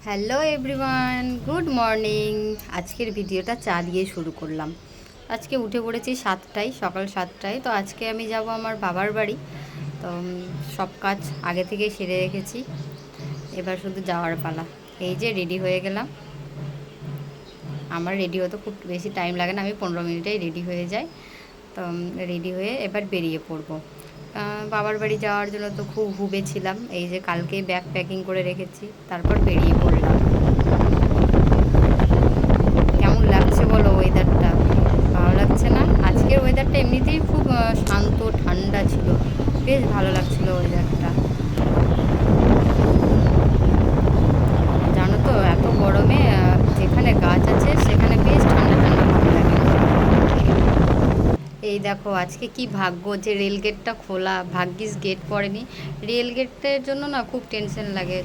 Hello everyone, good morning. আজকের ভিডিওটা চা দিয়ে শুরু করলাম। আজকে উঠে পড়েছি সকাল 7টায়। তো আজকে আমি যাব আমার বাবার বাড়ি। তো সব কাজ আগে থেকে সেরে রেখেছি, এবার শুধু যাওয়ার পালা। এই যে রেডি হয়ে গেলাম। আমার রেডি হতে খুব বেশি টাইম লাগে না, আমি 15 মিনিটেই রেডি হয়ে যাই। তো রেডি হয়ে এবার বেরিয়ে পড়বো। বাবার বাড়ি যাওয়ার জন্য তো খুব ছিলাম। এই যে কালকেই ব্যাগ প্যাকিং করে রেখেছি, তারপর বেরিয়ে পড়লাম। কেমন লাগছে বলো ওয়েদারটা? ভালো লাগছে না? আজকের ওয়েদারটা এমনিতেই খুব শান্ত ঠান্ডা ছিল, বেশ ভালো লাগছিল ওয়েদারটা। জানো তো, এত গরমে যেখানে গাছ আছে সেখানে বেশ ঠান্ডা ঠান্ডা ভালো লাগে। এই দেখো আজকে কি ভাগ্য যে রেল গেটটা খোলা, ভাগ্যিস গেট পড়েনি। রেল গেটের জন্য না খুব টেনশন লাগে।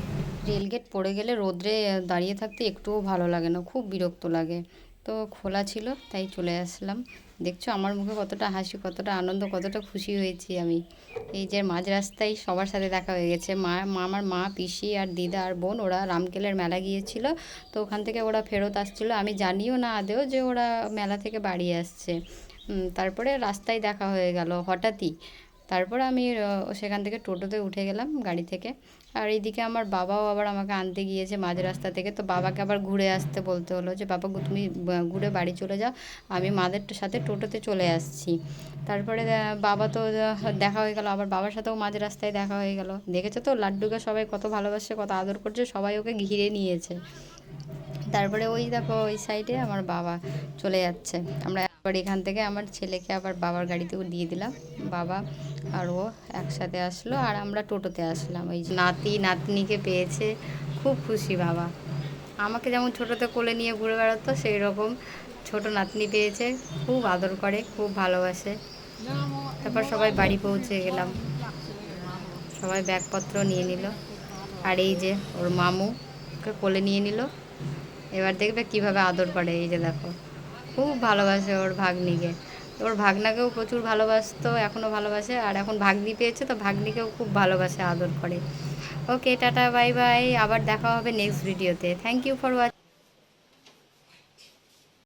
রেল গেট পড়ে গেলে রোদ্রে দাঁড়িয়ে থাকতে একটুও ভালো লাগে না, খুব বিরক্ত লাগে। তো খোলা ছিল তাই চলে আসলাম। দেখছো আমার মুখে কতটা হাসি, কতটা আনন্দ, কতটা খুশি হয়েছি আমি। এই যে মাঝ রাস্তায় সবার সাথে দেখা হয়ে গেছে। আমার মা, পিসি আর দিদা আর বোন, ওরা রামকেলের মেলা গিয়েছিল। তো ওখান থেকে ওরা ফেরত আসছিলো, আমি জানিও না আদেও যে ওরা মেলা থেকে বাড়ি আসছে। তারপরে রাস্তায় দেখা হয়ে গেল হঠাৎই। তারপরে আমি সেখান থেকে টোটোতে উঠে গেলাম, গাড়ি থেকে। আর এইদিকে আমার বাবাও আবার আমাকে আনতে গিয়েছে মাঝ রাস্তা থেকে। তো বাবাকে আবার ঘুরে আসতে বলতে হলো যে বাবা তুমি ঘুরে বাড়ি চলে যাও, আমি মাদের সাথে টোটোতে চলে আসছি। তারপরে বাবা তো দেখা হয়ে গেল, আবার বাবার সাথেও মাঝ রাস্তায় দেখা হয়ে গেল। দেখেছো তো লাড্ডুকে সবাই কত ভালোবাসে, কত আদর করছে, সবাই ওকে ঘিরে নিয়েছে। তারপরে ওই দেখো ওই সাইডে আমার বাবা চলে যাচ্ছে। আমরা আবার এখান থেকে আমার ছেলেকে আবার বাবার গাড়িতেও দিয়ে দিলাম। বাবা আর ও একসাথে আসলো, আর আমরা টোটোতে আসলাম। ওই যে নাতি নাতনিকে পেয়েছে, খুব খুশি বাবা। আমাকে যেমন ছোটোতে কোলে নিয়ে ঘুরে বেড়াতো, সেই রকম ছোটো নাতনি পেয়েছে, খুব আদর করে, খুব ভালোবাসে। তারপর সবাই বাড়ি পৌঁছে গেলাম, সবাই ব্যাগপত্র নিয়ে নিল। আর এই যে ওর মামু ওকে কোলে নিয়ে নিল। এবার দেখবে কিভাবে আদর করে। এই যে দেখো, খুব ভালোবাসে ওর ভাগ্নিকে। ওর ভাগনাকেও প্রচুর ভালোবাসতো, এখনও ভালোবাসে। আর এখন ভাগ্নি পেয়েছে তো ভাগ্নিকেও খুব ভালোবাসে, আদর করে। Okay, tata, bye bye. আবার দেখা হবে নেক্সট ভিডিওতে। Thank you for watching.